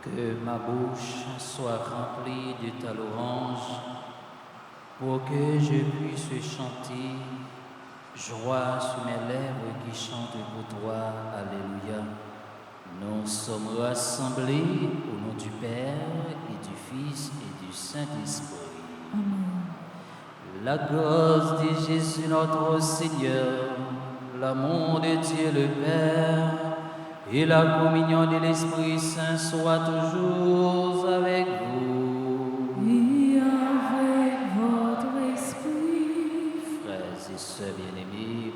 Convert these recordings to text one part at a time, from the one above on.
Que ma bouche soit remplie de ta louange, pour que je puisse chanter, joie sur mes lèvres qui chantent pour toi. Alléluia. Nous sommes rassemblés au nom du Père et du Fils et du Saint-Esprit. La grâce de Jésus notre Seigneur, l'amour de Dieu le Père et la communion de l'Esprit Saint soient toujours avec vous. Et avec votre esprit. Frères et sœurs bien-aimés,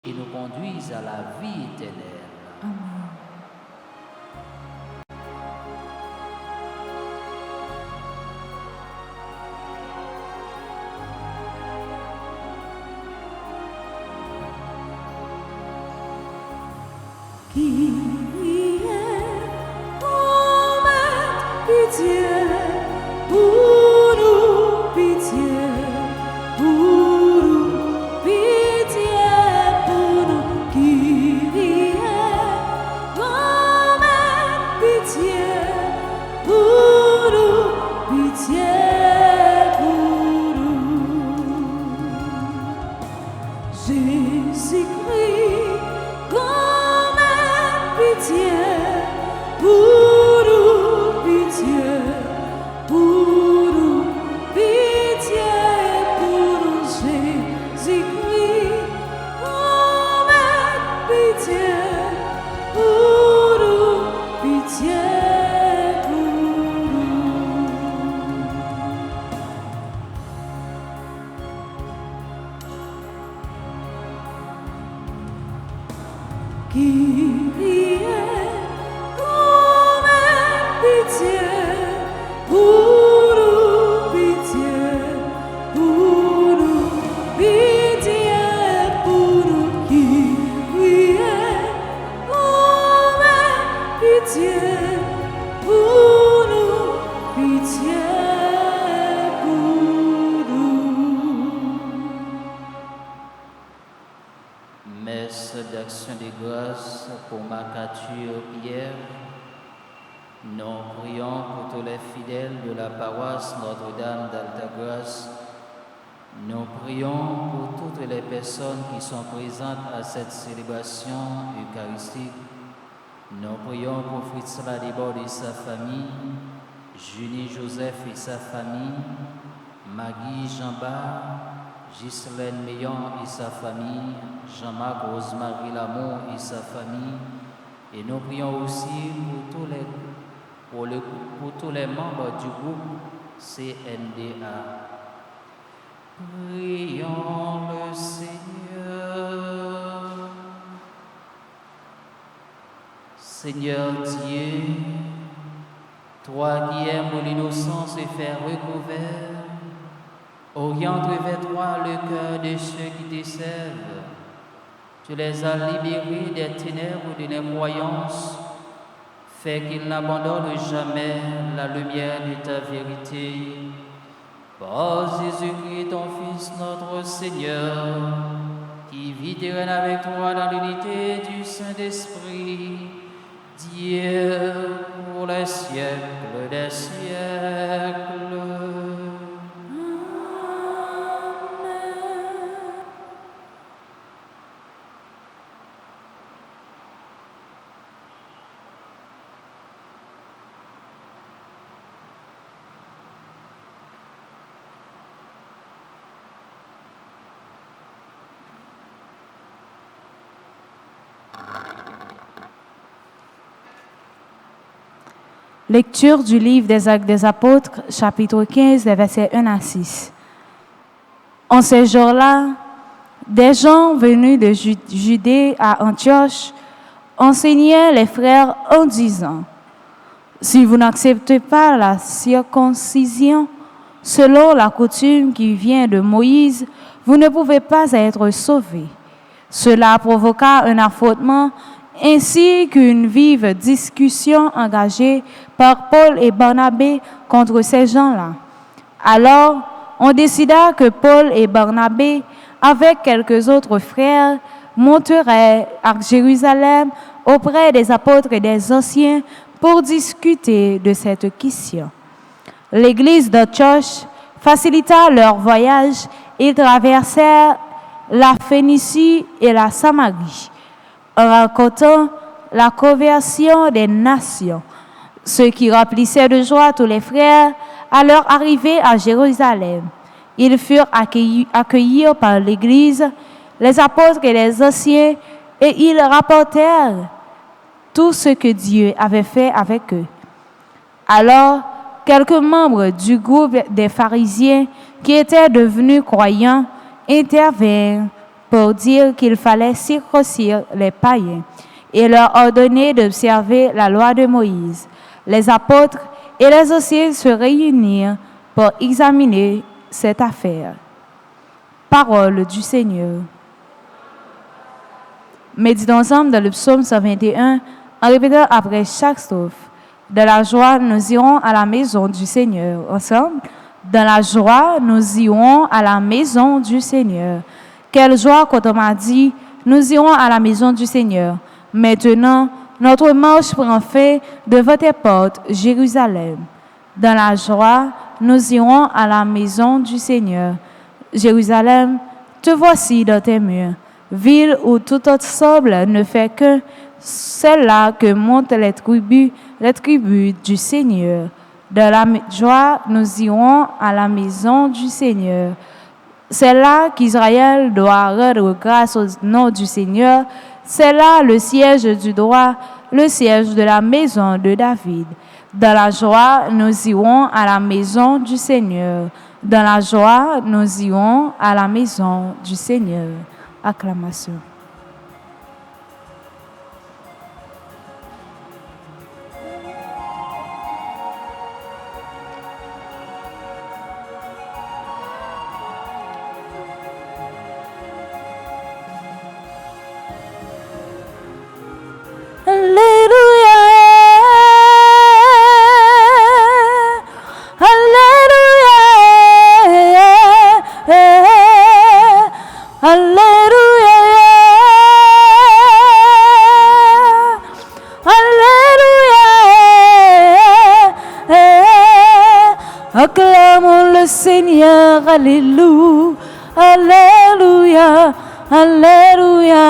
qui nous conduisent à la vie éternelle. Amen. Qui est ton maître, pitié pour nous, pitié pour nous, pitié pour nous. Qui est ton maître, pitié pour nous, pitié pour nous. Jésus-Christ, comme pitié pour nous, pitié pour nous, pitié pour nous. Jésus-Christ, comme pitié pour nous, pitié pour nous. Qui est comme pitié pour nous, pitié pour nous, pitié pour nous. Qui est comme pitié pour nous, pitié pour nous. Messe d'action de grâce pour Marcature Pierre. Nous prions pour tous les fidèles de la paroisse Notre-Dame d'Altagrace. Nous prions pour toutes les personnes qui sont présentes à cette célébration eucharistique. Nous prions pour Fritz Ladibord et sa famille, Julie Joseph et sa famille, Maggie Jean-Bart, Ghislaine Meillon et sa famille, Jean-Marc Rosemary Lamour et sa famille. Et nous prions aussi pour tous les membres du groupe CNDA. Prions le Seigneur. Seigneur Dieu, toi qui aimes l'innocence et faire recouvert, oriente vers toi le cœur de ceux qui te servent. Tu les as libérés des ténèbres de l'incroyance, fais qu'ils n'abandonnent jamais la lumière de ta vérité. Par Jésus Jésus-Christ, ton Fils, notre Seigneur, qui vit et règne avec toi dans l'unité du Saint-Esprit, Dieu pour les siècles des siècles. Lecture du livre des Actes des Apôtres, chapitre 15, les versets 1 à 6. En ces jours-là, des gens venus de Judée à Antioche enseignaient les frères en disant : si vous n'acceptez pas la circoncision selon la coutume qui vient de Moïse, vous ne pouvez pas être sauvés. Cela provoqua un affrontement ainsi qu'une vive discussion engagée par Paul et Barnabé contre ces gens-là. Alors, on décida que Paul et Barnabé, avec quelques autres frères, monteraient à Jérusalem auprès des apôtres et des anciens pour discuter de cette question. L'église d'Antioche facilita leur voyage. Ils traversèrent la Phénicie et la Samarie, en racontant la conversion des nations, ce qui remplissait de joie tous les frères à leur arrivée à Jérusalem. Ils furent accueillis par l'Église, les apôtres et les anciens, et ils rapportèrent tout ce que Dieu avait fait avec eux. Alors, quelques membres du groupe des pharisiens qui étaient devenus croyants intervinrent pour dire qu'il fallait circoncire les païens et leur ordonner d'observer la loi de Moïse. Les apôtres et les anciens se réunirent pour examiner cette affaire. Parole du Seigneur. Méditons ensemble dans le psaume 121 en répétant après chaque strophe. Dans la joie, nous irons à la maison du Seigneur. Ensemble. Dans la joie, nous irons à la maison du Seigneur. Quelle joie quand on m'a dit, nous irons à la maison du Seigneur. Maintenant, notre marche prend fin devant tes portes, Jérusalem. Dans la joie, nous irons à la maison du Seigneur. Jérusalem, te voici dans tes murs. Ville où tout ensemble ne fait qu'un, c'est là que montent les tribus du Seigneur. Dans la joie, nous irons à la maison du Seigneur. C'est là qu'Israël doit rendre grâce au nom du Seigneur. C'est là le siège du droit, le siège de la maison de David. Dans la joie, nous irons à la maison du Seigneur. Dans la joie, nous irons à la maison du Seigneur. Acclamation. Acclamons le Seigneur, alléluia, alléluia, alléluia,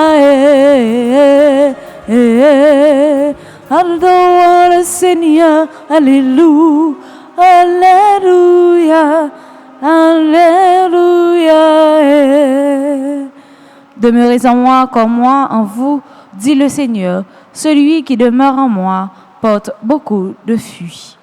adorons le Seigneur, alléluia, alléluia, alléluia. Demeurez en moi comme moi en vous, dit le Seigneur. Celui qui demeure en moi porte beaucoup de fruits.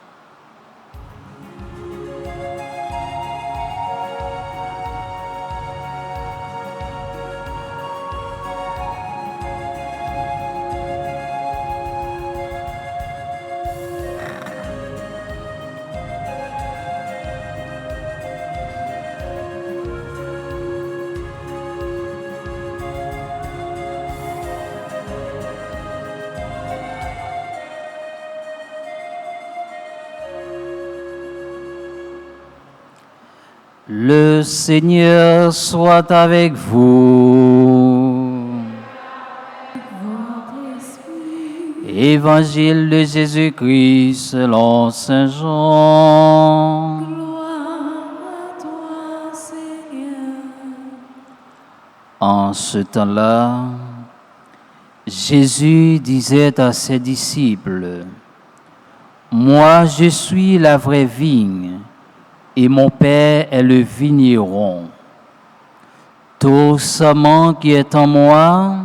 Le Seigneur soit avec vous. Évangile de Jésus-Christ selon Saint Jean. En ce temps-là, Jésus disait à ses disciples, « Moi, je suis la vraie vigne, et mon Père est le vigneron. Tout sarment qui est en moi,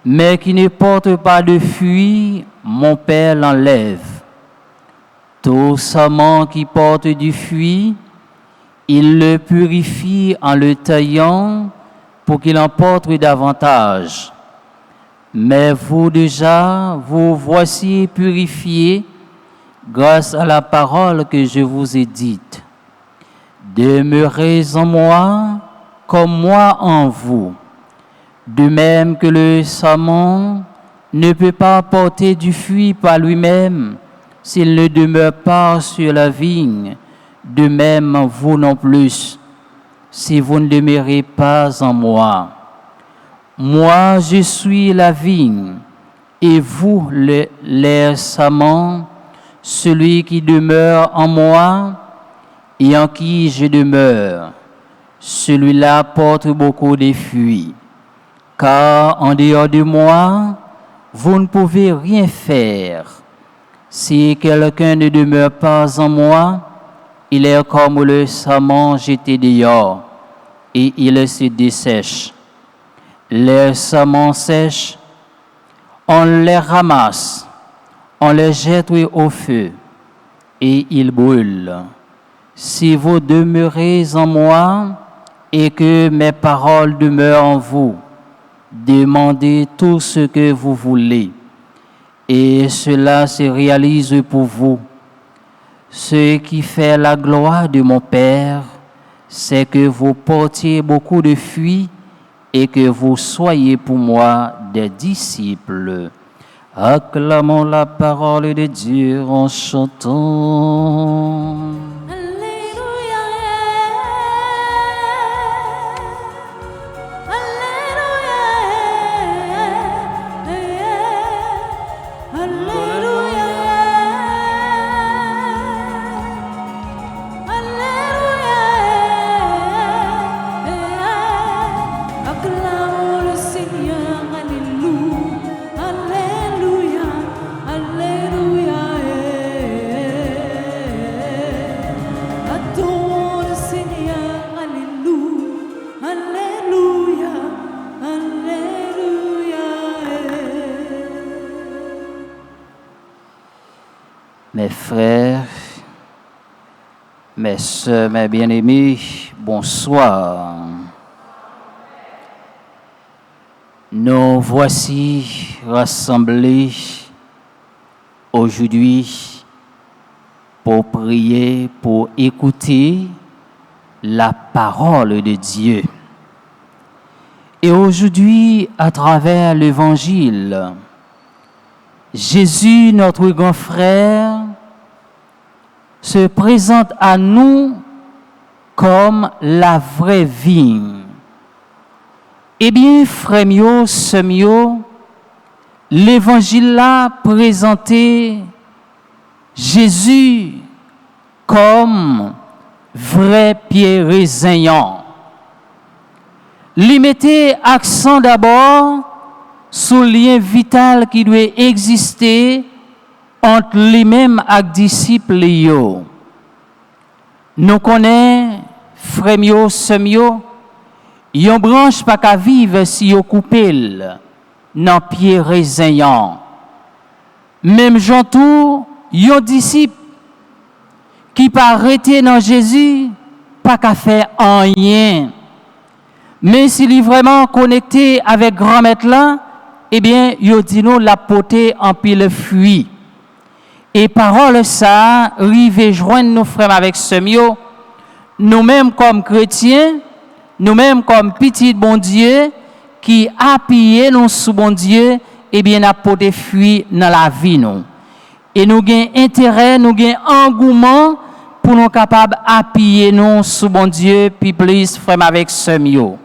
mais qui ne porte pas de fruit, mon Père l'enlève. Tout sarment qui porte du fruit, il le purifie en le taillant pour qu'il en porte davantage. Mais vous déjà, vous voici purifiés grâce à la parole que je vous ai dite. Demeurez en moi comme moi en vous. De même que le sarment ne peut pas porter du fruit par lui-même s'il ne demeure pas sur la vigne, de même vous non plus, si vous ne demeurez pas en moi. Moi, je suis la vigne, et vous, les sarments. Celui qui demeure en moi et en qui je demeure, celui-là porte beaucoup de fruits. Car en dehors de moi, vous ne pouvez rien faire. Si quelqu'un ne demeure pas en moi, il est comme le sarment jeté dehors, et il se dessèche. Les sarments sèchent, on les ramasse, on les jette au feu, et ils brûlent. Si vous demeurez en moi, et que mes paroles demeurent en vous, demandez tout ce que vous voulez, et cela se réalise pour vous. Ce qui fait la gloire de mon Père, c'est que vous portiez beaucoup de fruits et que vous soyez pour moi des disciples. Acclamons la parole de Dieu en chantant. Alléluia, Alléluia, Alléluia, Alléluia. Acclamons le Seigneur, Alléluia, Alléluia, Alléluia. Adorons le Seigneur, Alléluia, Alléluia, Alléluia. Mes frères, mes sœurs, mes bien-aimés, bonsoir. Nous voici rassemblés aujourd'hui pour prier, pour écouter la parole de Dieu. Et aujourd'hui, à travers l'Évangile, Jésus, notre grand frère, se présente à nous comme la vraie vigne. Eh bien, frères mieux, sœurs mieux, l'Évangile là présenté Jésus comme vrai pied raisin. Il mettait accent d'abord sur le lien vital qui doit exister entre lui-même et les disciples. Nous connaissons, frères mieux, sœurs mieux, yon branche pas qu'à vivre si yon coupé dans pied raisin. Même j'entoure yon disciple qui pas arrêté dans Jésus pas qu'à faire rien. Mais s'il est vraiment connecté avec grand maître là, eh bien yon dit nous la porter en pile fruit. Et parole ça rive joindre nos frères avec ce mieux, nous-mêmes comme chrétiens, nous-mêmes comme petits bon Dieu qui appuyent nous sous bon Dieu, eh bien apporter fruit dans la vie nous. Et nous gain intérêt, nous gain engouement pour nous capables d'appuyer nous sous bon Dieu, puis plus frère avec Semio.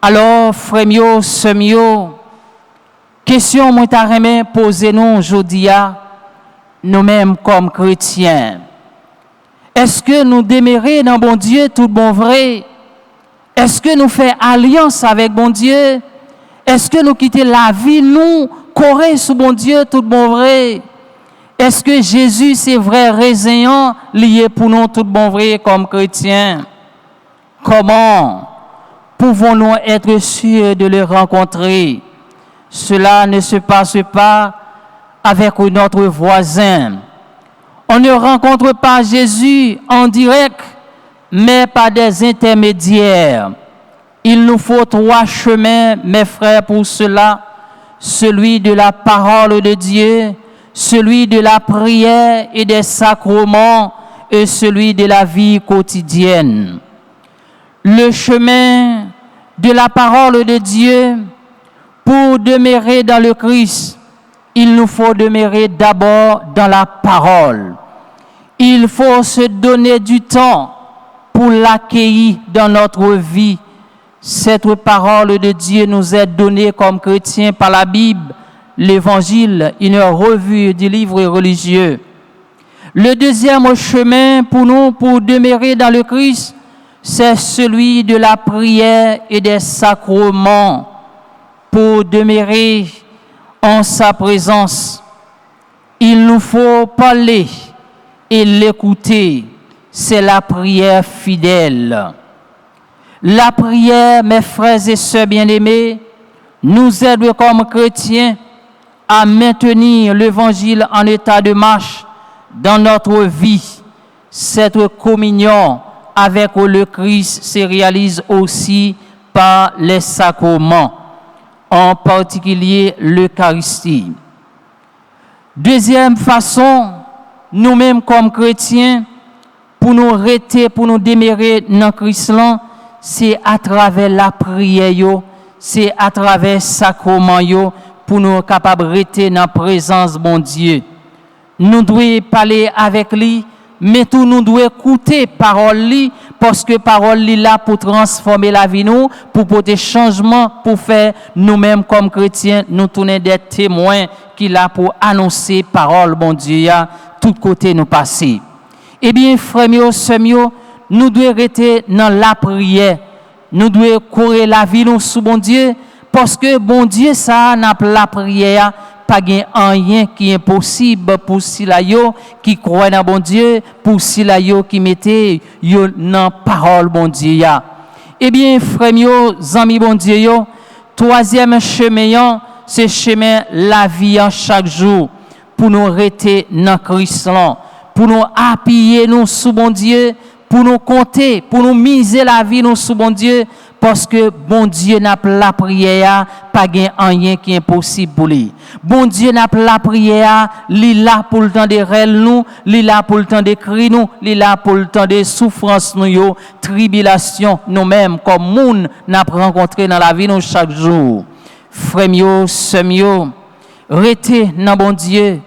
Alors, frère Semio, question moi t'a remet poser nous aujourd'hui nous-mêmes comme chrétiens. Est-ce que nous demeurons dans bon Dieu tout bon vrai? Est-ce que nous faisons alliance avec bon Dieu? Est-ce que nous quittons la vie, nous, correct sous bon Dieu tout bon vrai? Est-ce que Jésus, c'est vrai raisin lié pour nous tout bon vrai comme chrétiens? Comment pouvons-nous être sûrs de le rencontrer? Cela ne se passe pas avec notre voisin. On ne rencontre pas Jésus en direct, mais par des intermédiaires. Il nous faut 3 chemins, mes frères, pour cela. Celui de la parole de Dieu, celui de la prière et des sacrements, et celui de la vie quotidienne. Le chemin de la parole de Dieu, pour demeurer dans le Christ, il nous faut demeurer d'abord dans la parole. Il faut se donner du temps pour l'accueillir dans notre vie. Cette parole de Dieu nous est donnée comme chrétiens par la Bible, l'Évangile, une revue du livre religieux. Le deuxième chemin pour nous, pour demeurer dans le Christ, c'est celui de la prière et des sacrements. Pour demeurer en sa présence, il nous faut parler et l'écouter. C'est la prière fidèle. La prière, mes frères et sœurs bien-aimés, nous aide comme chrétiens à maintenir l'Évangile en état de marche dans notre vie. Cette communion avec le Christ se réalise aussi par les sacrements, en particulier l'Eucharistie. Deuxième façon, nous-mêmes comme chrétiens, pour nous rester, pour nous demeurer dans Christ, c'est à travers la prière, c'est à travers le sacrement, pour nous capables de rester dans la présence de bon Dieu. Nous devons parler avec lui, mais tout nous devons écouter parole lui, parce que parole lui là pour transformer la vie nous, pour porter changement, pour faire nous-mêmes comme chrétiens, nous tourner des témoins qui là pour annoncer parole bon Dieu à tout côté nous passer. Eh bien frères mieux, sœurs mieux, nous devons rester dans la prière. Nous devons courir la vie nous sous bon Dieu, parce que bon Dieu ça n'a pas la prière. Pas rien qui est impossible pour ceux qui croient dans bon Dieu, pour ceux qui mettent dans parole bon Dieu. Eh bien, frères, amis bon Dieu, troisième chemin, c'est chemin la vie en chaque jour, pour nous rester dans Christ, pour nous appuyer nous sous bon Dieu, pour nous compter, pour nous miser la vie nous sous bon Dieu, parce que bon Dieu n'a pas la prière, pas rien qui est impossible pour lui. Bon Dieu n'a pas la prière, il là pour le temps de rêve nous, il là pour le temps de cri nous, il là pour le temps de souffrance nous, tribulation nous-mêmes comme moun n'a rencontré dans la vie nous chaque jour. Frère sœur mio, restez dans bon Dieu.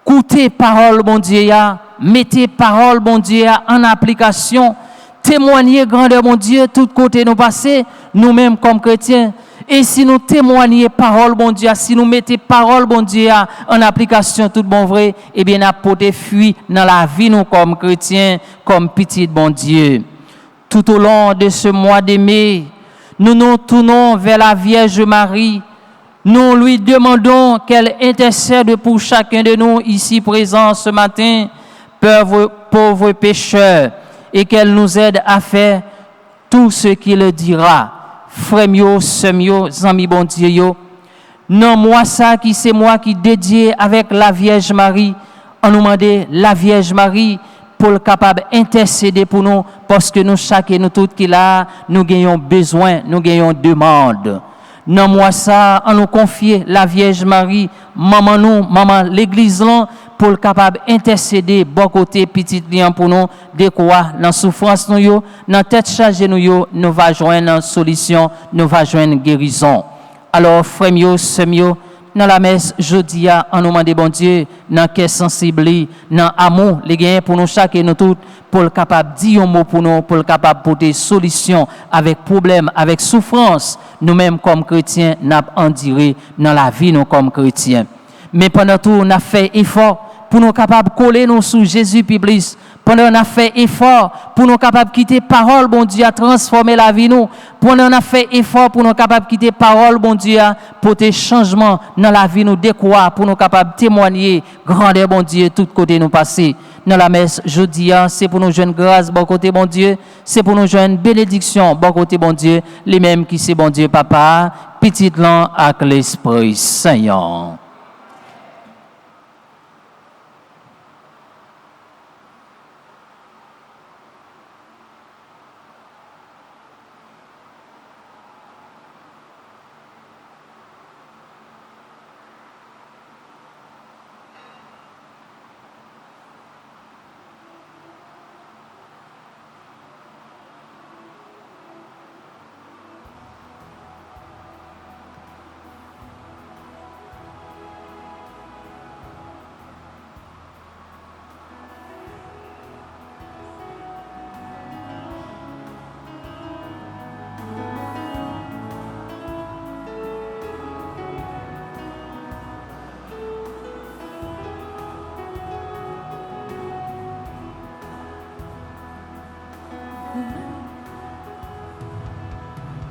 Écoutez parole bon Dieu, mettez parole bon Dieu en application. Témoigner grandeur mon Dieu, tout côté nous passer, nous-mêmes comme chrétiens. Et si nous témoignons parole bon Dieu, si nous mettons parole bon Dieu en application tout bon vrai, eh bien, nous pouvons fuir dans la vie nous comme chrétiens, comme petit bon Dieu. Tout au long de ce mois de mai, nous nous tournons vers la Vierge Marie. Nous lui demandons qu'elle intercède pour chacun de nous ici présents ce matin, pauvres pécheurs, et qu'elle nous aide à faire tout ce qu'il dira. Frère mio, sœur mio, amis bon Dieu, non moi ça qui c'est moi qui dédié avec la Vierge Marie, on nous demande la Vierge Marie pour le capable intercéder pour nous, parce que nous chacun nous toutes qui là, nous gagnons besoin, nous gagnons demande. Non moi ça, on nous confie la Vierge Marie, maman l'église là, pour le capable intercéder bon côté petit lien pour nous de quoi dans souffrance nous dans tête chargée nous va joindre solution, nous va joindre guérison. Alors frère mio, sœur mio, dans la messe jeudi en nous demander bon Dieu dans cœur sensible, dans amour les gains pour nous chaque et nous toutes pour le capable dire un mot pour nous pour le capable porter solution avec problème avec souffrance nous-mêmes comme chrétiens n'a enduré dans la vie nous comme chrétiens. Mais pendant tout on a fait effort pour nous capables coller nous sous Jésus Publis. Pendant on a fait effort pour nous capables quitter parole bon Dieu à transformer la vie nous. Pendant on a fait effort pour nous capables quitter parole bon Dieu pour des changements dans la vie nous découvrir pour nous capables témoigner grandeur bon Dieu tout côté nous passer. Dans la messe jeudi c'est pour nous joindre grâce bon côté bon Dieu, c'est pour nous joindre bénédiction bon côté bon Dieu, les mêmes qui c'est bon Dieu papa, petit lan avec l'Esprit Saint.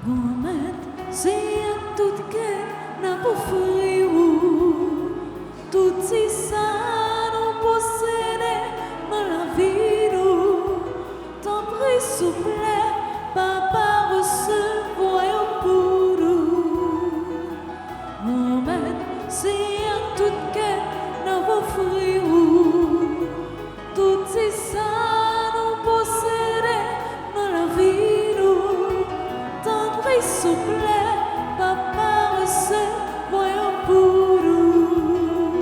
Gourmet, c'est à tout que n'a pas frio. Tout si ça nous possède dans la vie nous. Tant pris souple, papa recevoir pour nous. Gourmet, c'est à tout que n'a pas frio. Tout si ça nous possède dans la vie nous. Souple, papa, voyons pour nous.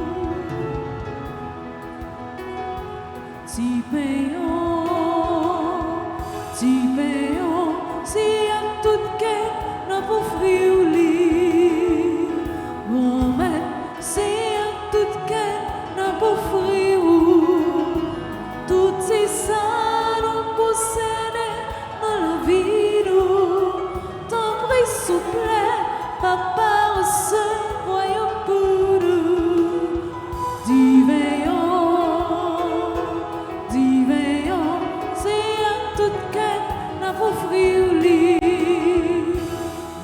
Si payons, si à tout que n'a pas friuli. Gourmet, si à tout que n'a pas friou. Tout si ça nous possède dans la vie nous. Souple, papa, voyons pour nous. Diveillons, c'est à tout que n'a pas friuli.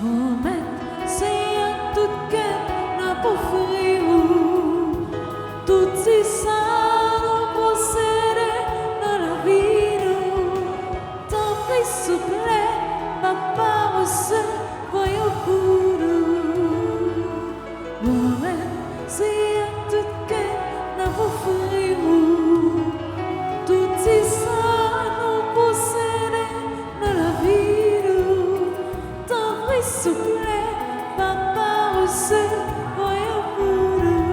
Moment, c'est à tout que n'a pas friou. Tout si ça nous possède dans la vie nous. Tant pis souple, papa, voyons pour nous. Moment, c'est à tout que n'a pas friou. Tout si ça nous possède dans la vie nous. Tant pis souple, papa, voyons pour nous.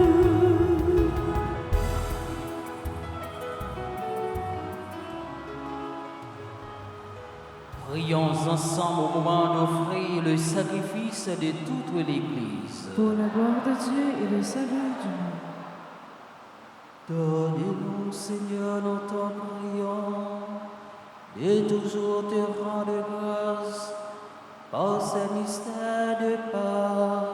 Prions ensemble au moment d'offrir le sacrifice de toute l'Église. Pour la gloire de Dieu et le salut du monde. Donne-nous, Seigneur, nous t'en prions, de toujours te rendre grâce par ce mystère de part,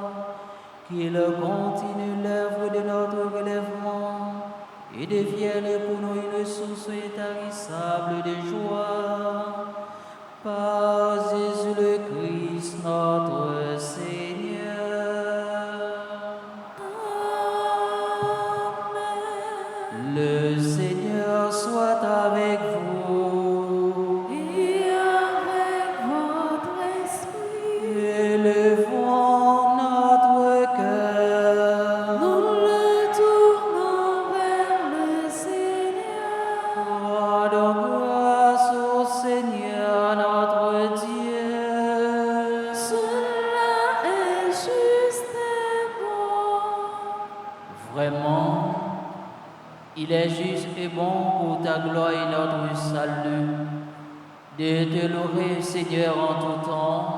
qu'il continue l'œuvre de notre relèvement et devienne pour nous une source intarissable de joie. Par Jésus le Christ, notre Seigneur. Amen. Le Seigneur soit avec vous. Et avec votre esprit. Élevons notre cœur. Nous le tournons vers le Seigneur. Rendons grâce au Seigneur notre Dieu. Cela est juste et bon. Vraiment, il est juste et bon pour ta gloire et notre salut de te louer, Seigneur, en tout temps,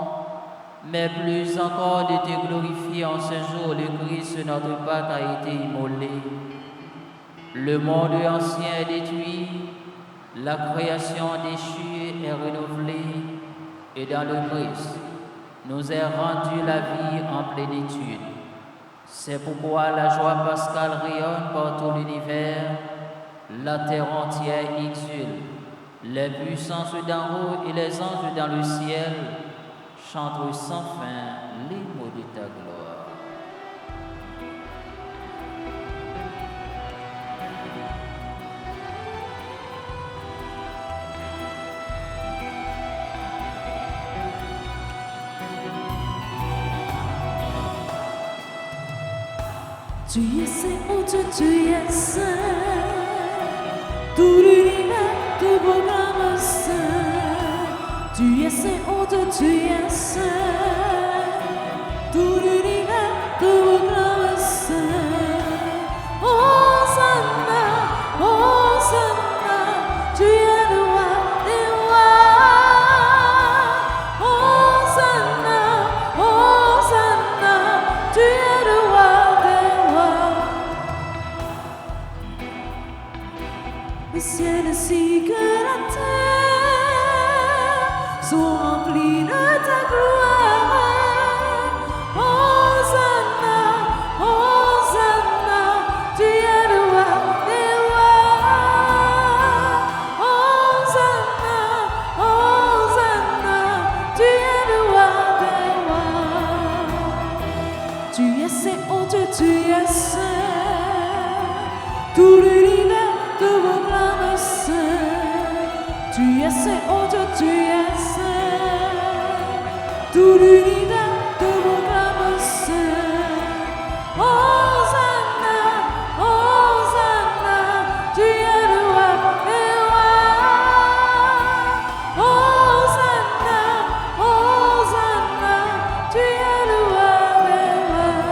mais plus encore de te glorifier en ce jour où le Christ, notre Pâque, a été immolé. Le monde ancien est détruit, la création déchue est renouvelée, et dans le Christ nous est rendue la vie en plénitude. C'est pourquoi la joie pascale rayonne par tout l'univers, la terre entière exulte, les puissances d'en haut et les anges dans le ciel chantent sans fin les mots de ta gloire. Tu es saint, oh Dieu, tu es saint. Tout l'univers te proclame saint. Tu es saint, oh Dieu, tu es saint. Tout l'univers te proclame saint. Hosanna, Hosanna, tu es le roi des rois. Hosanna, Hosanna, tu es le roi des rois. Le ciel ainsi que la terre sont remplis de ta gloire. Hosanna, Hosanna, tu es le roi des rois. Hosanna, Hosanna, tu es le roi des rois. Tu es saint, oh Dieu, tu es saint. Tout l'univers te proclame saint. Tu es saint, oh Dieu, tu es saint. Tout l'univers te proclame saint. Hosanna, Hosanna, tu es le roi des rois. Hosanna, Hosanna, tu es le roi des rois.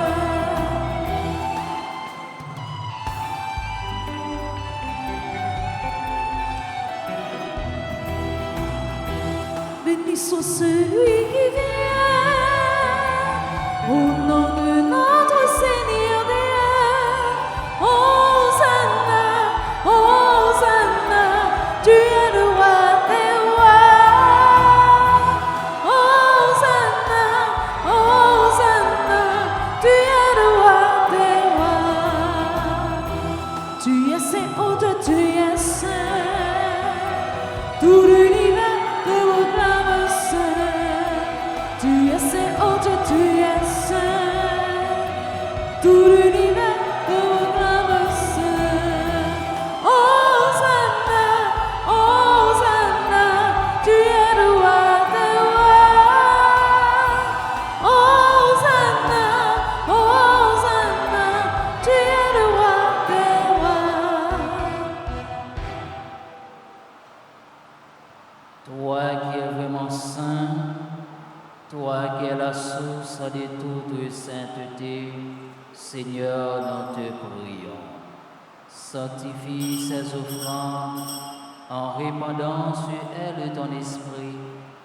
Béni soit celui qui vient au nom de notre Seigneur Dieu. Hosanna, Hosanna, tu es le roi des rois. Hosanna, Hosanna, tu es le roi des rois. Tu es saint, oh Dieu, tu es saint. Tout l'univers te proclame saint. Tu es saint, oh Dieu, tu es saint. Tout l'univers te proclame saint. Hosanna, Hosanna, tu es le roi des rois. Hosanna, Hosanna, tu es le roi des rois. Toi qui es vraiment saint, toi qui es la source de toute sainteté, Seigneur, nous te prions. Sanctifie ces offrandes en répandant sur elles ton esprit,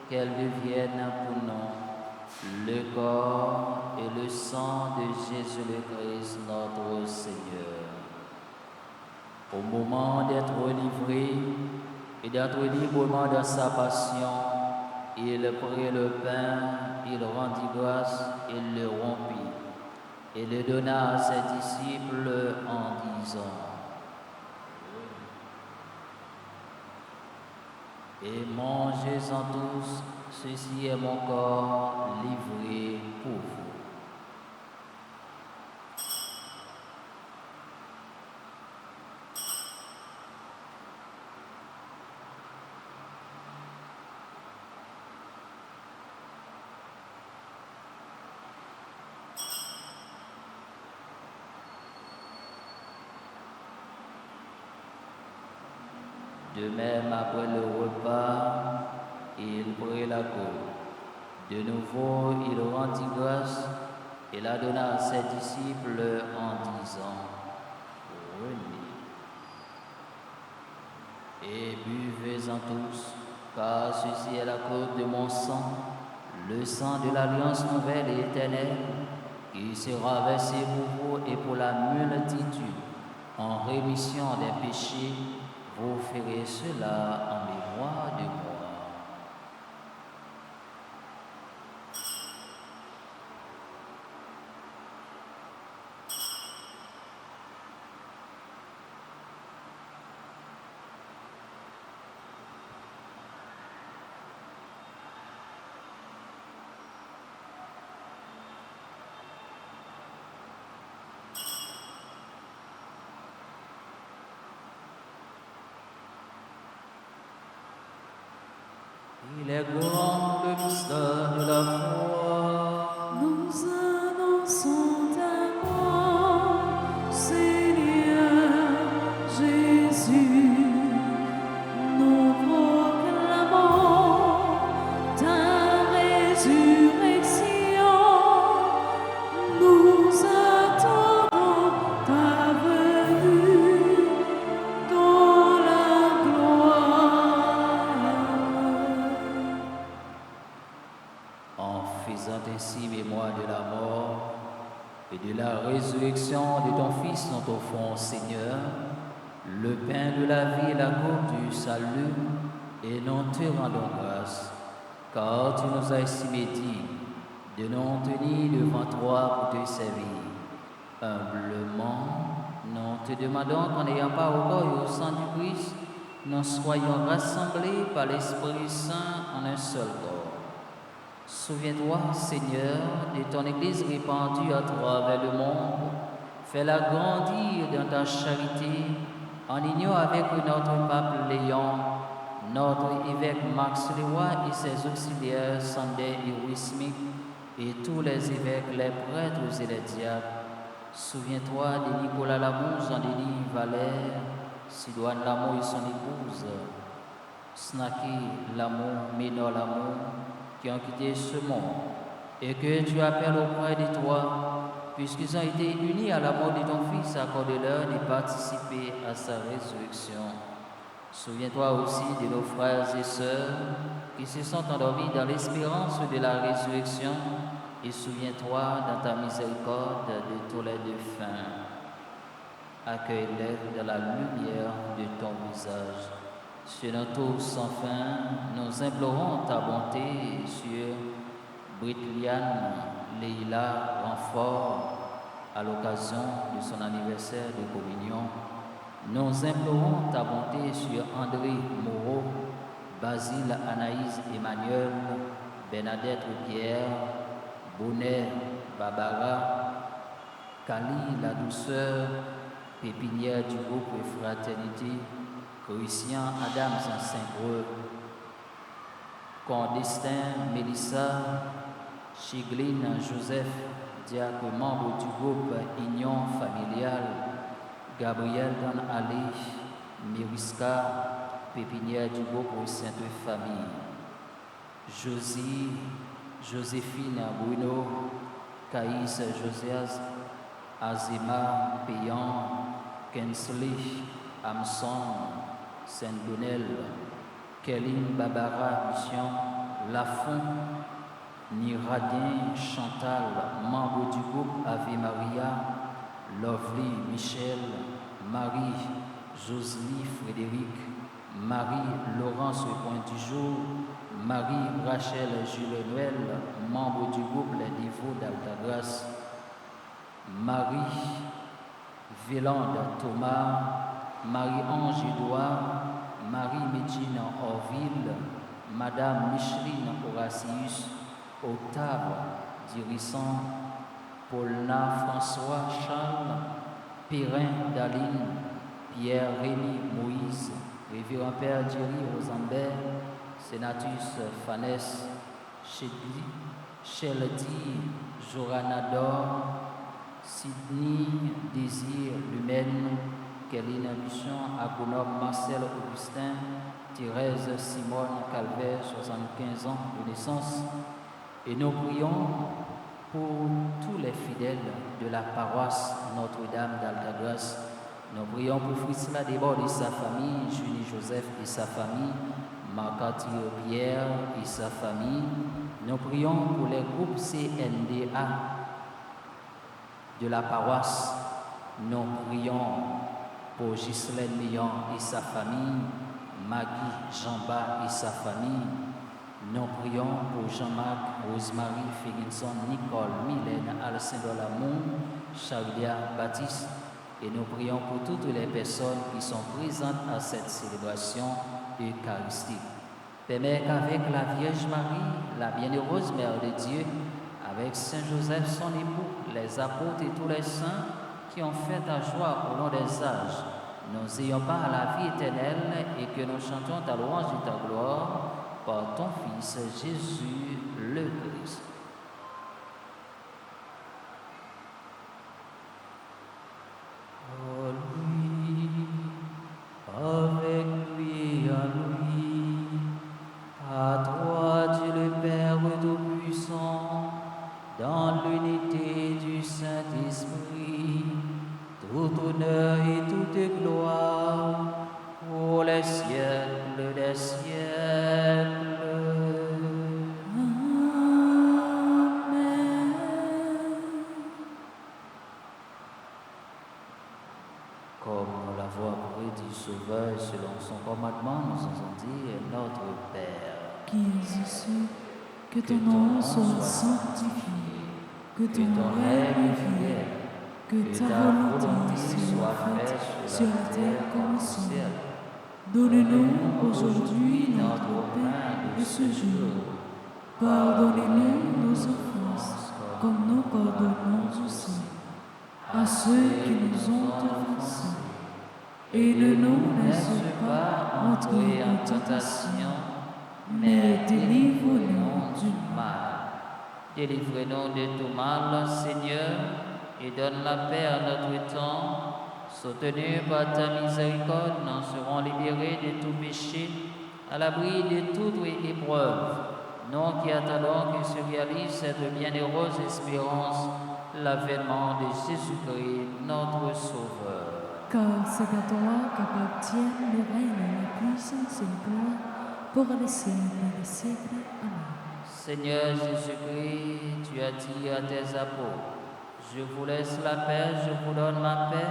qu'elles deviennent pour nous le corps et le sang de Jésus le Christ, notre Seigneur. Au moment d'être livré et d'être librement dans sa passion, il prit le pain, il rendit grâce, il le rompit et le donna à ses disciples en disant: Et mangez-en tous, ceci est mon corps livré pour vous. De même, après le repas, il prit la coupe. De nouveau, il rendit grâce et la donna à ses disciples en disant: Prenez et buvez-en tous, car ceci est la coupe de mon sang, le sang de l'alliance nouvelle et éternelle, qui sera versé pour vous et pour la multitude, en rémission des péchés, vous ferez cela en mémoire de moi. Il est grand le mystère de la foi. Nous annonçons ta mort, Seigneur Jésus. Nous proclamons ta résurrection. Nous attendons ta venue dans la gloire. En faisant ainsi mémoire de la mort et de la résurrection de ton Fils, notre offrons, Seigneur, le pain de la vie et la coupe du salut, et nous te rendons grâce, car tu nous as estimés dignes de nous tenir devant toi pour te servir. Humblement, nous te demandons qu'en n'ayant pas au corps et au sang du Christ, nous soyons rassemblés par l'Esprit Saint en un seul corps. Souviens-toi, Seigneur, de ton Église répandue à travers le monde. Fais-la grandir dans ta charité, en union avec notre pape Léon, notre évêque Max Leroy et ses auxiliaires Sandé et Wismik, et tous les évêques, les prêtres et les diacres. Souviens-toi de Nicolas Lamour, Jean-Denis Valère, Sidoine Lamour et son épouse, Snaky Lamour, Ménor Lamour, qui ont quitté ce monde, et que tu appelles auprès de toi, puisqu'ils ont été unis à la mort de ton Fils, accorde-leur de participer à sa résurrection. Souviens-toi aussi de nos frères et sœurs qui se sont endormis dans l'espérance de la résurrection, et souviens-toi dans ta miséricorde de tous les défunts. Accueille-les dans la lumière de ton visage. Sur nous tous sans fin, nous implorons ta bonté sur Britliane Leila Renfort à l'occasion de son anniversaire de communion. Nous implorons ta bonté sur André Moreau, Basile Anaïs Emmanuel, Bernadette Pierre, Bonnet Barbara, Kali la douceur, Pépinière du groupe Fraternité, Christian Adams Saint-Creux, Condestin Mélissa, Chigline Joseph, diacre membre du groupe Union Familiale, Gabriel Don Ali, Miriska, Pépinière du groupe Sainte Famille, Josie, Joséphine Bruno, Caïs Josias, Azima Payan, Kensley, Amson, Saint-Donnel, Kéline Barbara Mission, Lafont, Niradien Chantal, membre du groupe Ave Maria, Lovely Michel, Marie Josely Frédéric, Marie Laurence Point du Jour, Marie Rachel Jules Noël, membre du groupe Les Dévots d'Altagrace, Marie Vélande Thomas, Marie-Ange Édouard, Marie-Médine Orville, Madame Micheline Horatius, Octave Dirisson, Paulna François Charles, Perrin Daline, Pierre Rémy Moïse, Révérend Père Thierry Rosambert, Sénatus Fanès, Sheldy Joranador, Sydney Désir Lumène, Kéline Bichon, Agonome Marcel Augustin, Thérèse Simone Calvaire, 75 ans de naissance. Et nous prions pour tous les fidèles de la paroisse Notre-Dame d'Altagrace. Nous prions pour Fritz Ladebord et sa famille, Julie Joseph et sa famille, Marc-Arthur Pierre et sa famille. Nous prions pour les groupes CNDA de la paroisse. Nous prions pour Ghislaine Million et sa famille, Maggie Jean-Bas et sa famille. Nous prions pour Jean-Marc, Rosemary, Ferguson, Nicole, Mylène, Alcindor Lamour, Charlia, Baptiste. Et nous prions pour toutes les personnes qui sont présentes à cette célébration eucharistique. Permets qu'avec la Vierge Marie, la bienheureuse Mère de Dieu, avec Saint Joseph, son époux, les apôtres et tous les saints qui ont fait ta joie au long des âges, nous ayons part à la vie éternelle et que nous chantions ta louange et ta gloire par ton Fils Jésus le Christ. Oh lui, avec lui, à lui, à toi Dieu le Père Tout-Puissant, dans l'unité du Saint-Esprit, tout honneur et toute gloire pour les siècles des siècles. Comme nous l'avons appris du Sauveur selon son commandement, nous avons dit, notre Père, qui es ici, que ton nom soit sanctifié, que ton règne vienne, que ta volonté soit faite sur la terre comme au ciel. Donne-nous aujourd'hui notre pain de ce jour. Pardonnez-nous nos offenses, comme nous pardonnons aussi à ceux qui nous ont offensés. Et ne nous laisse pas entrer en tentation, mais délivre-nous du mal. Délivrez-nous de tout mal, Seigneur, et donne la paix à notre temps. Soutenus par ta miséricorde, nous serons libérés de tout péché, à l'abri de toute épreuve. Nous qui attendons que se réalise cette bienheureuse espérance, l'avènement de Jésus-Christ, notre Sauveur. Car c'est à toi qu'appartiennent le règne, la puissance et la gloire pour les siècles des siècles. Amen. Seigneur Jésus-Christ, tu as dit à tes apôtres, je vous laisse la paix, je vous donne ma paix.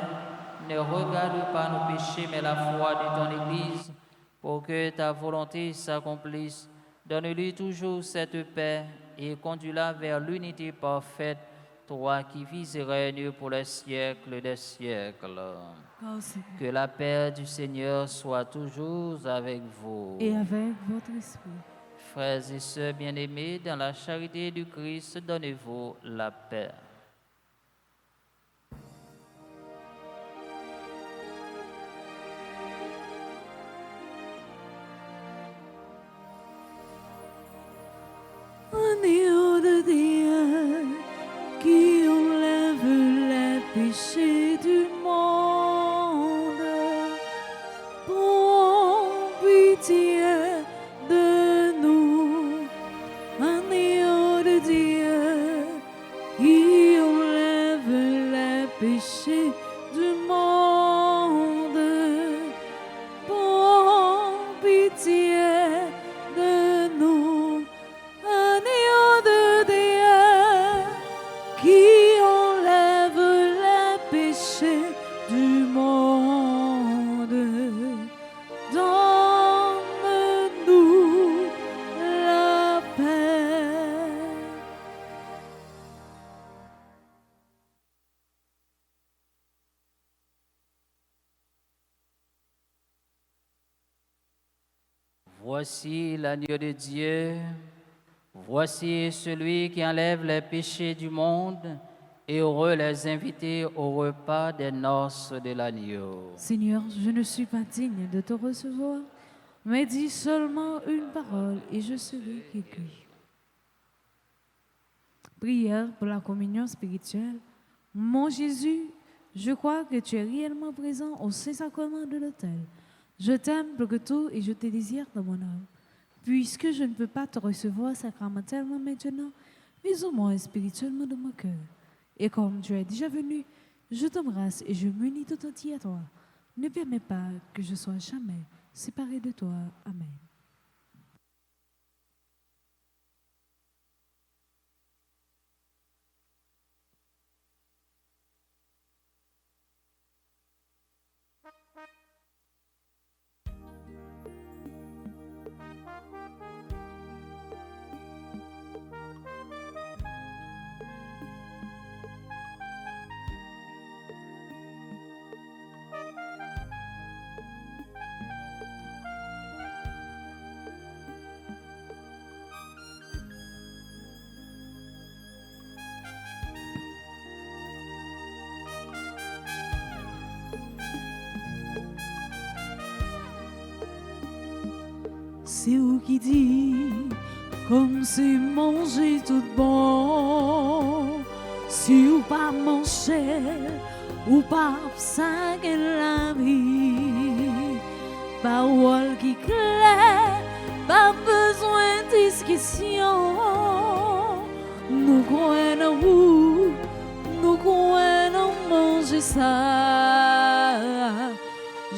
Ne regarde pas nos péchés, mais la foi de ton Église, pour que ta volonté s'accomplisse. Donne-lui toujours cette paix et conduis-la vers l'unité parfaite, toi qui vis et règnes pour les siècles des siècles. Que la paix du Seigneur soit toujours avec vous. Et avec votre esprit. Frères et sœurs bien-aimés, dans la charité du Christ, donnez-vous la paix. Agneau de Dieu qui enlève les péchés du monde, prends pitié de nous. Agneau de Dieu qui enlève les péchés du monde, prends pitié de nous. Agneau de Dieu qui enlève les péchés du monde, donne-nous la paix. Voici l'agneau de Dieu. Voici celui qui enlève les péchés du monde, et heureux les invités au repas des noces de l'agneau. Seigneur, je ne suis pas digne de te recevoir, mais dis seulement une parole et je serai guéri. Prière pour la communion spirituelle. Mon Jésus, je crois que tu es réellement présent au Saint-Sacrement de l'autel. Je t'aime plus que tout et je te désire dans mon âme. Puisque je ne peux pas te recevoir sacramentellement maintenant, mais au moins spirituellement dans mon cœur. Et comme tu es déjà venu, je t'embrasse et je m'unis tout entier à toi. Ne permets pas que je sois jamais séparé de toi. Amen. c'est où qui dit, comme c'est manger tout bon. Si ou pas manger, ou pas ça que la vie. Parole qui claire, pas besoin de discussion. Nous croyons où, nous croyons manger ça.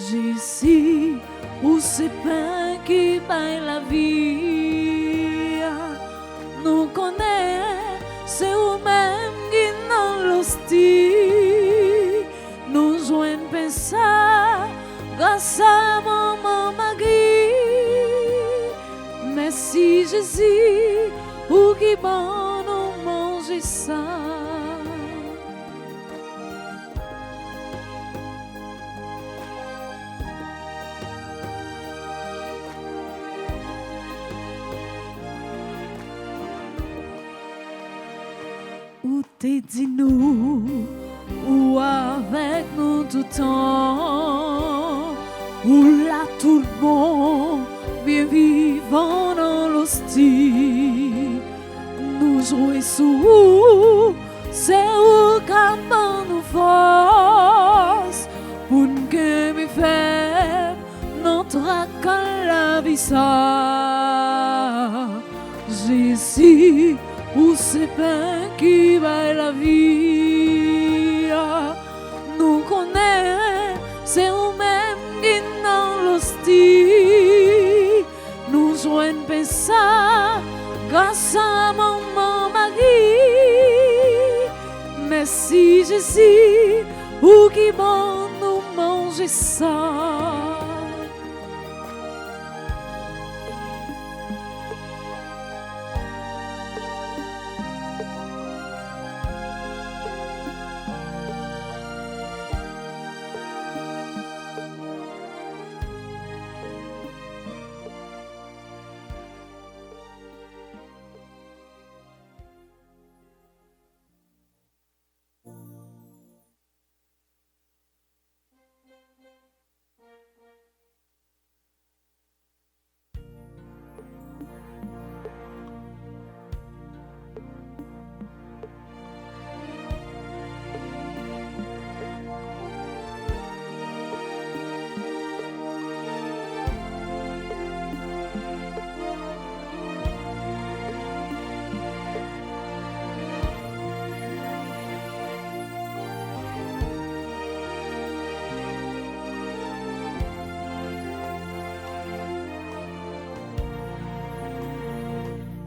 Jésus, où c'est pain qui paye la vie. Nous connaissons, c'est vous-même qui dans l'hostie. Nous joignons pas ça, grâce à maman Marie. Merci Jésus, ou qui bon nous manger ça. Ou t'es dit nous, ou avec nous tout temps, ou là tout le monde, bien vivant dans l'hostie. Nous jouons sous, c'est où qu'avant nous force, pour nous que me faire notre accueil la vie ça. Jésus, où c'est pain qui va la vie. Nous connaissons, c'est vous-même qui dans l'hostie. Nous joignons pas ça, grâce à maman Marie. Merci Jésus, ou qui bon nous manger ça.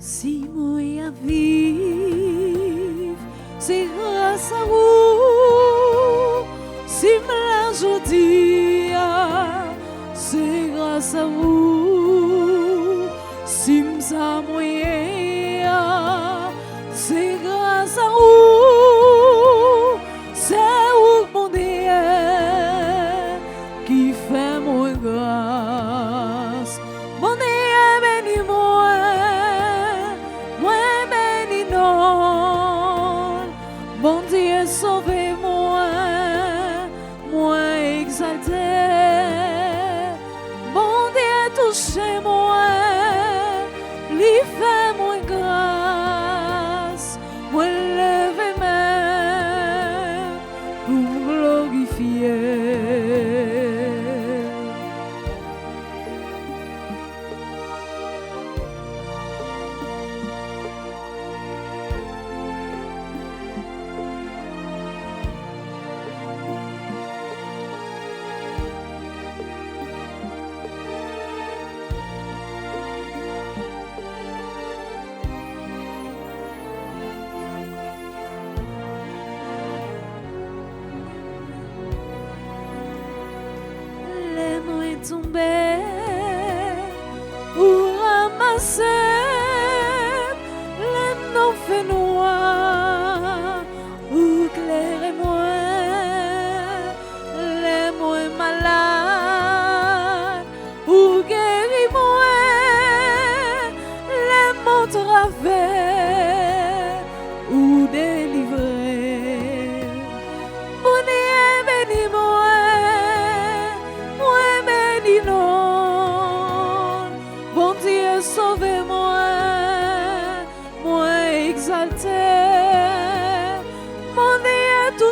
Si moi à vivre, c'est grâce à vous. Si me aujourd'hui, c'est grâce à vous. Si me ça moyen, c'est grâce à vous. C'est vous mon Dieu qui fait mon grâce. Mon Dieu bénis-moi. Bon Dieu, sauvez-moi, moi exalté. Bon Dieu,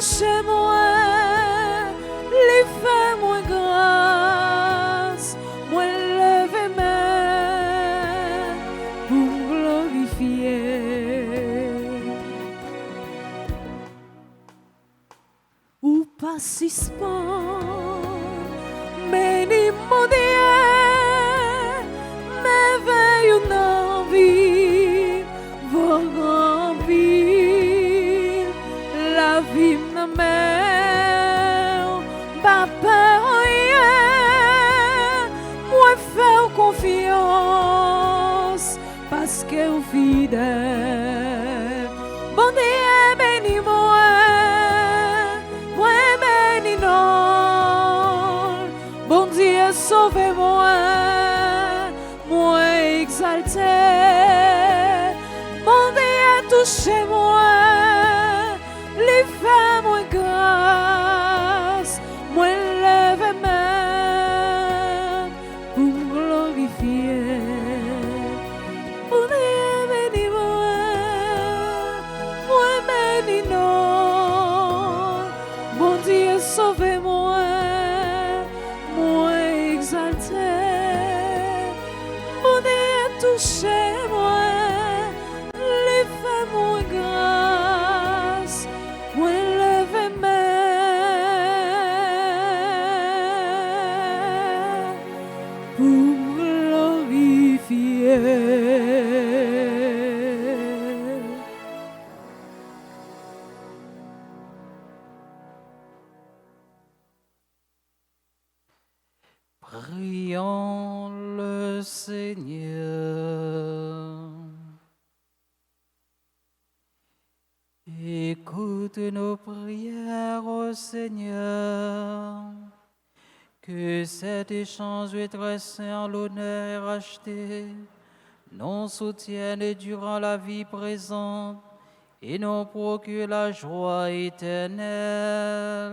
touché moi, lui fait moi grâce, moi lever main pour me glorifier. Ou pas suspend, mais ni mon Dieu, m'éveille une envie, vos grands vies, la vie me met, pas peur rien, moi fais confiance, parce que vous fidèle, bon Dieu bénis-moi. Bon Dieu, sauvez-moi, moi exalté. Bon Dieu, touchez-moi, lui fais-moi grâce, moi lève main pour me glorifier. Bon Dieu, bénis-moi, moi bénis non. Bon Dieu, sauvez-moi. Touchez-moi, les fais-moi grâce, moi lève main pour glorifier. Prions le Seigneur. Écoute nos prières au Seigneur, que cet échange très saint, l'honneur et racheté, nous soutienne durant la vie présente et nous procure la joie éternelle.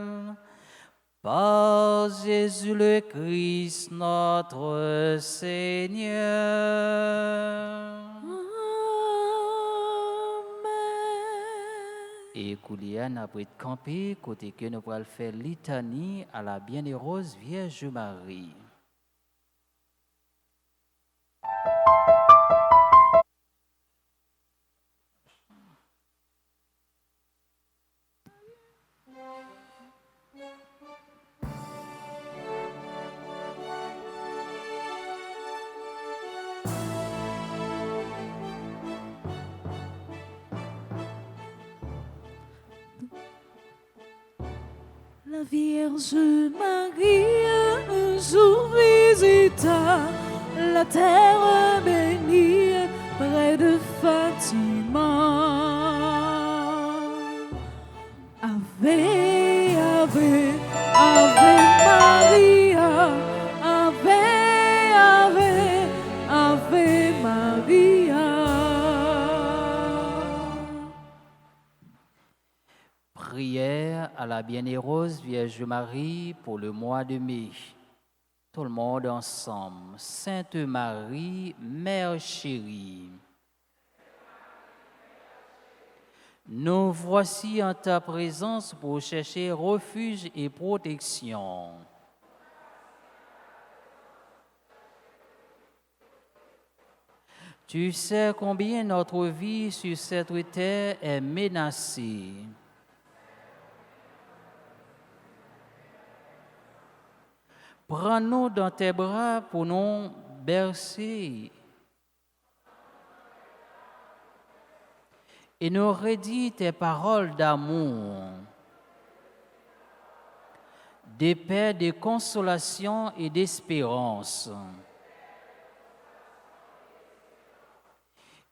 Par Jésus le Christ, notre Seigneur. Et Kouliane après de camper, côté que nous pourrons faire litanie à la bienheureuse Vierge Marie. La Vierge Marie un jour visita la terre bénie près de Fatima. Ave, Ave, Ave Maria, Ave, Ave, Ave Maria. Prière à la bienheureuse Vierge Marie pour le mois de mai. Tout le monde ensemble. Sainte Marie, Mère chérie, nous voici en ta présence pour chercher refuge et protection. Tu sais combien notre vie sur cette terre est menacée. Prends-nous dans tes bras pour nous bercer et nous redis tes paroles d'amour, de paix, de consolation et d'espérance.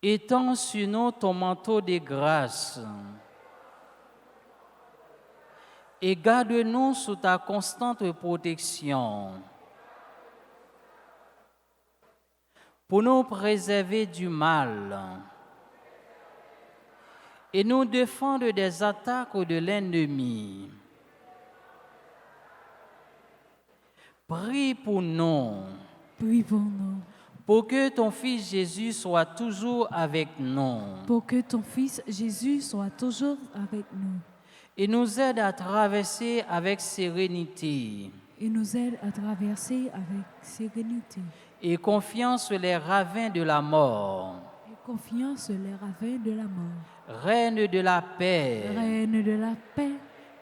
Étends sur nous ton manteau de grâce et garde-nous sous ta constante protection pour nous préserver du mal et nous défendre des attaques de l'ennemi. Prie pour nous. Prie pour nous. Pour que ton Fils Jésus soit toujours avec nous. Pour que ton Fils Jésus soit toujours avec nous. et nous aide à traverser avec sérénité et nous aide à traverser avec sérénité et confiance les ravins de la mort. et confiance sur les ravins de la mort. Reine de la paix, Reine de la paix,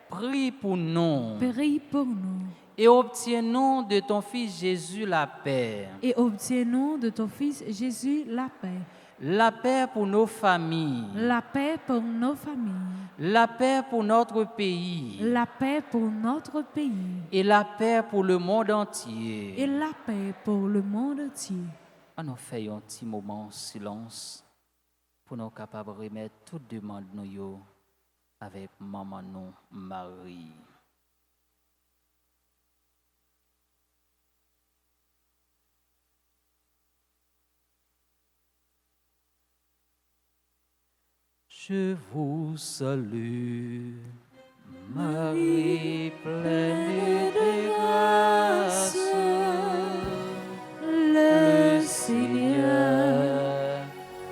prie pour nous prie pour nous et obtiens-nous de ton Fils Jésus la paix. et obtiens-nous de ton Fils Jésus la paix. La paix pour nos familles, La paix pour nos familles, la paix pour notre pays la paix pour notre pays et la paix pour le monde entier. et la paix pour le monde entier. On nous fait un petit moment en silence pour nous capables de remettre toute demande nous yo avec maman nous Marie. Je vous salue, Marie pleine de grâce. Le Seigneur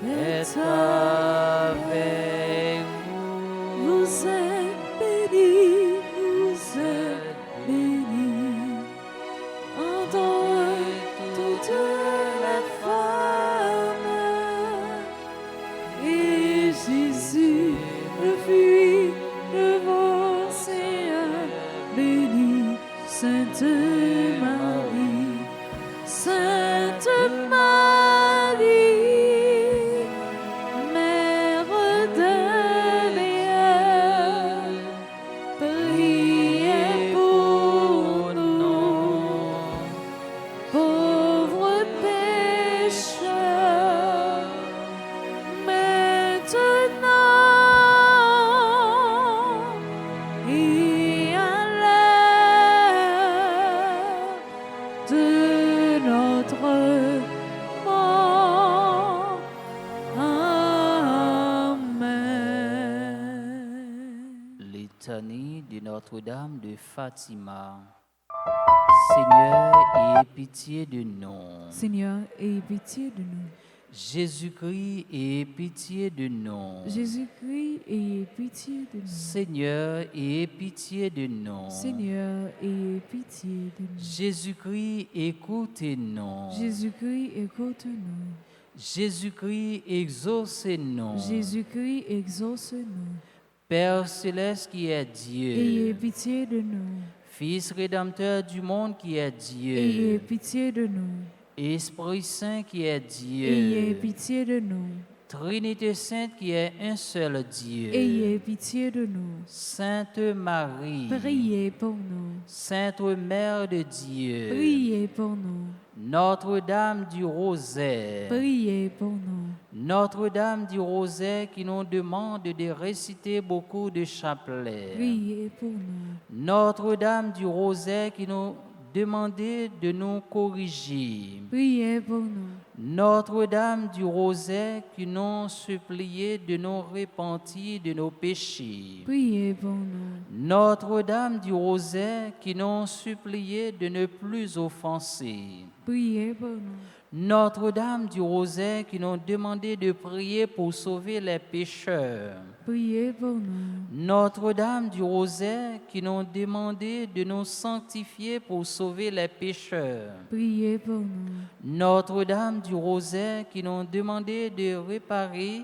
est avec vous. vous êtes bénie, vous êtes bénie entre toutes les femmes. Et Jésus, le fruit de vos seins, béni, Sainte Marie, Sainte Marie, Mère de Dieu, priez pour nous, pauvres pécheurs, maintenant et à l'heure de notre mort. Amen. Litanie de Notre-Dame de Fatima. Seigneur, aie pitié de nous. Seigneur, aie pitié de nous. Jésus-Christ, aie pitié de nous. Jésus-Christ, aie pitié de nous. Seigneur, aie pitié de nous. Seigneur, aie pitié de nous. Jésus-Christ, écoutez-nous. Jésus-Christ, écoute-nous. Jésus-Christ, exaucez-nous. Jésus-Christ, exauce-nous. Père céleste qui est Ayez Dieu, pitié de nous. Fils rédempteur du monde qui est Ayez Dieu, pitié de nous. Esprit Saint qui est Ayez Dieu, pitié de nous. Trinité Sainte qui est un seul Dieu, Ayez pitié de nous. Sainte Marie, Priez pour nous. Sainte Mère de Dieu, Priez pour nous. Notre-Dame du Rosaire, Priez pour nous. Notre-Dame du Rosaire qui nous demande de réciter beaucoup de chapelets, Priez pour nous. Notre-Dame du Rosaire qui nous demande de nous corriger, Priez pour nous. Notre-Dame du Rosaire qui nous supplie de nous repentir de nos péchés, Priez pour nous. Notre-Dame du Rosaire qui nous supplie de ne plus offenser, Priez pour nous. Notre-Dame du Rosaire qui nous demande de prier pour sauver les pécheurs, Priez pour nous. Notre-Dame du Rosaire qui nous demande de nous sanctifier pour sauver les pécheurs, Priez pour nous. Notre-Dame du Rosaire qui nous demande de réparer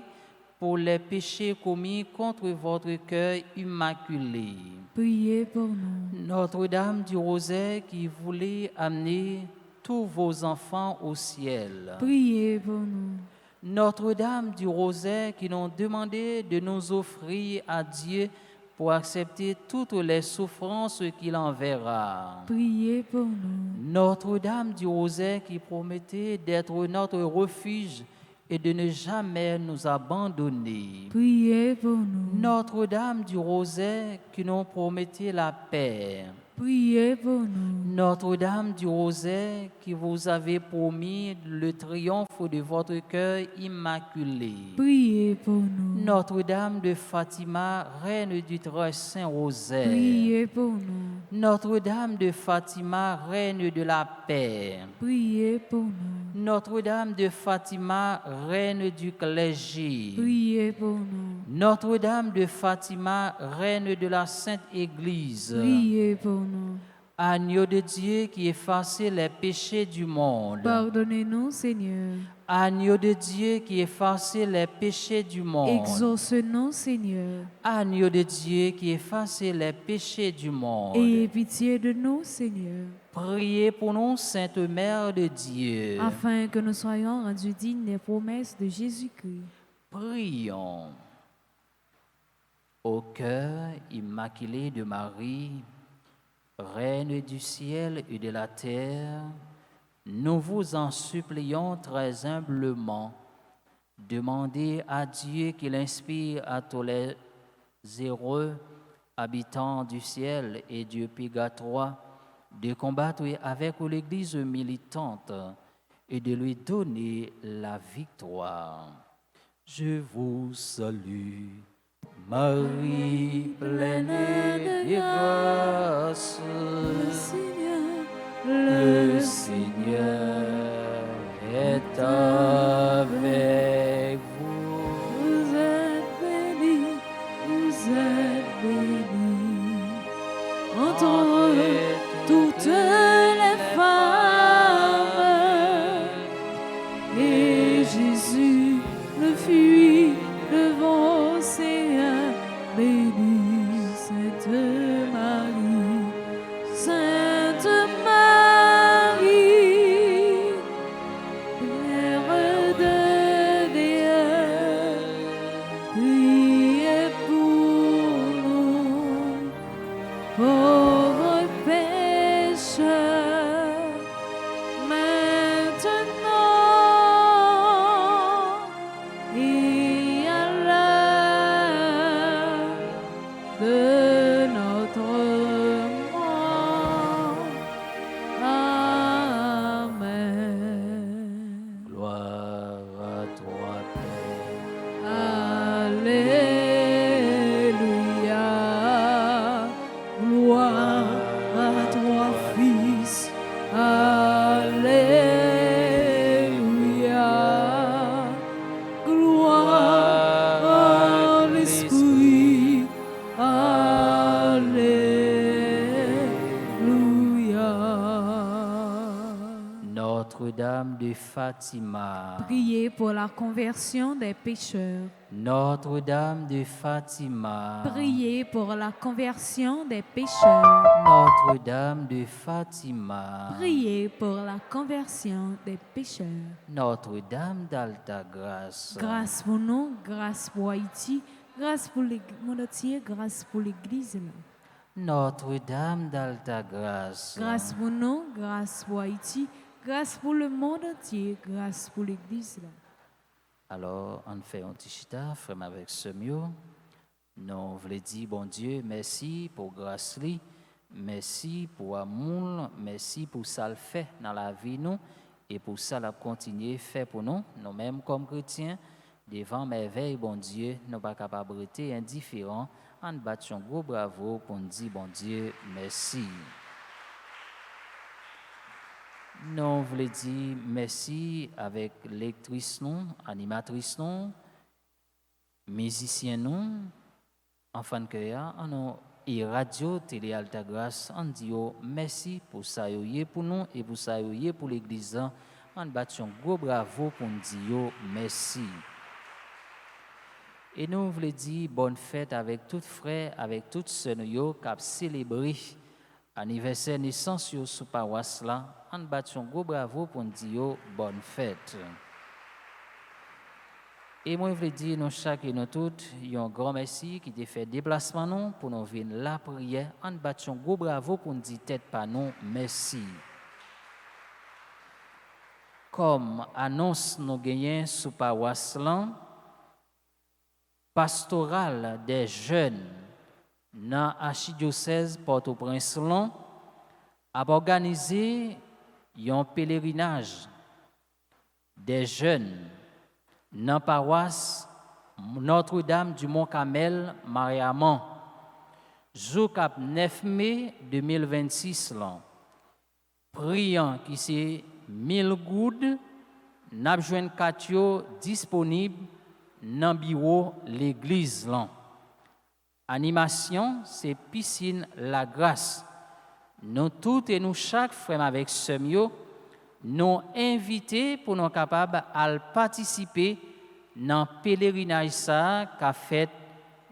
pour les péchés commis contre votre cœur immaculé, Priez pour nous. Notre-Dame du Rosaire qui voulait amener tous vos enfants au ciel, Priez pour nous. Notre-Dame du Rosaire qui nous demandait de nous offrir à Dieu pour accepter toutes les souffrances qu'il enverra. Priez pour nous. Notre-Dame du Rosaire qui promettait d'être notre refuge et de ne jamais nous abandonner. Priez pour nous. Notre-Dame du Rosaire qui nous promettait la paix. Priez pour nous. Notre-Dame du Rosaire qui vous avait promis le triomphe de votre cœur immaculé. Priez pour nous. Notre-Dame de Fatima, reine du très saint rosaire. Priez pour nous. Notre-Dame de Fatima, reine de la paix. Priez pour nous. Notre-Dame de Fatima, reine du clergé. Priez pour nous. Notre-Dame de Fatima, reine de la Sainte Église. Priez pour nous. Agneau de Dieu qui effaçait les péchés du monde. Pardonnez-nous, Seigneur. Agneau de Dieu qui effaçait les péchés du monde. Exauce-nous, Seigneur. Agneau de Dieu qui effaçait les péchés du monde. Ayez pitié de nous, Seigneur, Priez pour nous, Sainte Mère de Dieu. afin que nous soyons rendus dignes des promesses de Jésus-Christ. Prions. Au cœur immaculé de Marie, Reine du ciel et de la terre, nous vous en supplions très humblement. Demandez à Dieu qu'il inspire à tous les heureux habitants du ciel et du purgatoire de combattre avec l'Église militante et de lui donner la victoire. Je vous salue, Marie, pleine de grâce. Le Seigneur est avec vous. Vous êtes bénie, entre toutes les femmes. Et Jésus, le fruit de vos seins, bénie Sainte Marie, Sainte Marie, Mère de Dieu, priez pour nous, pauvres pécheurs, maintenant et à l'heure de notre mort. Amen. Gloire à toi, Père. Alléluia. Gloire à toi, Fils. Alléluia. Gloire à l'Esprit. Alléluia. Notre-Dame de Fatima. Priez pour la conversion des pécheurs. Notre-Dame de Fatima. Priez pour la conversion des pécheurs. Notre-Dame de Fatima. Priez pour la conversion des pécheurs. Notre-Dame d'Alta Grâce. Grâce pour nous, grâce pour Haïti, grâce pour le monde entier, grâce pour l'Église. Notre-Dame d'Alta Grâce. Grâce pour nous, grâce pour Haïti, grâce pour le monde entier, grâce pour l'Église. Alors, on fait un petit chita, frère avec ce mieux. Nous voulons dire, bon Dieu, merci pour grâce, merci pour amour, merci pour ça le fait dans la vie, nous, et pour ça, la continuer fait pour nous, nous-mêmes comme chrétiens, devant merveille, bon Dieu, nous pas capables de rester indifférents, en battant un gros bravo pour nous dire, bon Dieu, merci. Nous voulons dire merci avec lectrice, nous, animatrice, nous, musicien, nous, enfant de cœur, et radio, télé Alta Grâce, on dit merci pour ça, pour nous et pour ça, pour l'église. On bat un gros bravo pour nous dire merci. Et nous voulons dire bonne fête avec tous frères, avec toutes sœurs qui ont célébré l'anniversaire de naissance sous paroisse là. On bat un gros bravo pour nous dire bonne fête. Et moi, je veux dire, nous chaque et nous toutes, un grand merci qui a fait déplacement nous pour nous venir la prière. On bat un gros bravo pour nous dire tête par nous, merci. Comme annonce nous gagnons sous paroisse là, pastoral des jeunes dans l'archidiocèse Port-au-Prince là, a organisé un pèlerinage des jeunes dans la paroisse Notre-Dame du Mont-Carmel, Mariamont. Jour 9 mai 2026 là. Priant qui c'est 1000 goudes, n'a besoin 4 disponible dans bureau l'église là. Animation c'est piscine La Grâce. Nous tous et nous chaque frère avec semio nous invités pour nous capables à participer dans pèlerinage ça qu'a fait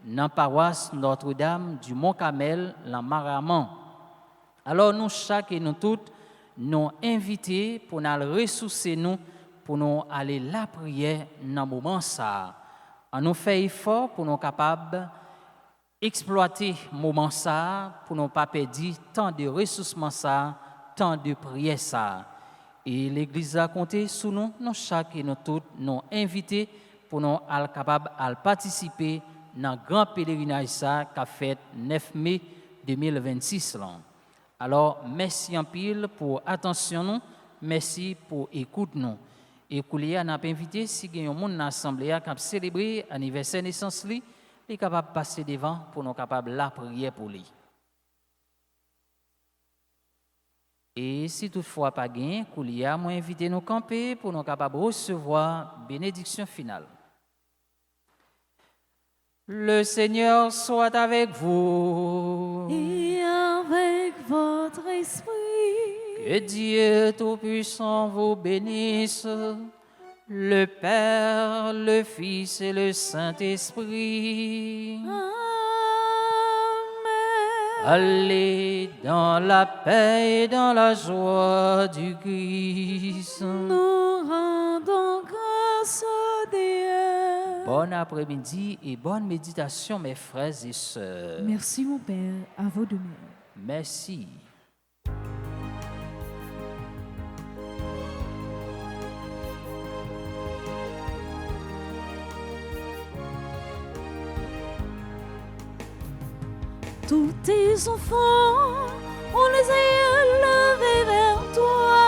dans la paroisse Notre-Dame du Mont-Carmel, la Mariamont. Alors nous chaque et nous toutes nous invités pour nous ressourcer nous pour nous aller la prière dans le moment ça. On nous fait effort pour nous capables exploiter le moment ça pour nous pas perdre tant de ressourcement ça, tant de prière ça. Et l'église a compté sur nous, nous chaque et nous toutes nous invités pour nous être capables de participer dans le grand pèlerinage ça qu'a fait 9 mai 2026 là. Alors merci en pile pour attention nous, merci pour écoute nous. Et Koulia n'a pas invité si il y a un monde dans l'assemblée qui a célébré l'anniversaire de naissance lui, il est capable de passer devant pour nous capables la prière pour lui. Et si toutefois pas gain, Koulia m'a invité nous camper pour nous capables de recevoir bénédiction finale. Le Seigneur soit avec vous. Et avec votre esprit. Que Dieu Tout-Puissant vous bénisse, le Père, le Fils et le Saint-Esprit. Amen. Allez dans la paix et dans la joie du Christ. Nous rendons grâce à Dieu. Bon après-midi et bonne méditation, mes frères et sœurs. Merci mon Père, à vos demeures. Merci. Tous tes enfants, on les a levés vers toi.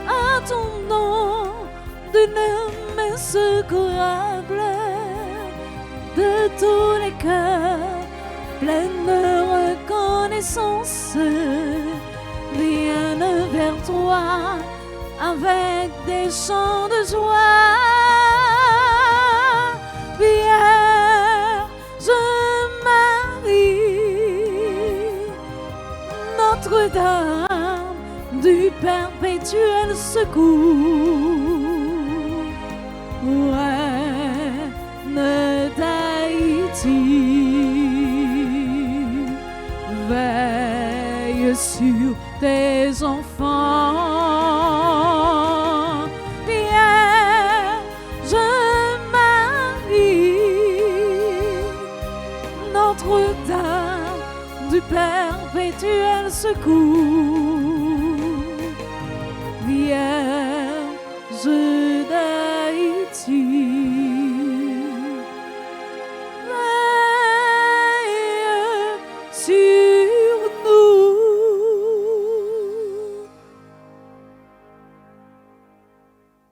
À ton nom, d'une main secourable, de tous les cœurs, pleine de reconnaissance, viennent vers toi avec des chants de joie. Vierge Marie, Notre-Dame du perpétuel secours, Reine d'Haïti, veille sur tes enfants. Vierge Marie, Notre-Dame du perpétuel secours, Vierge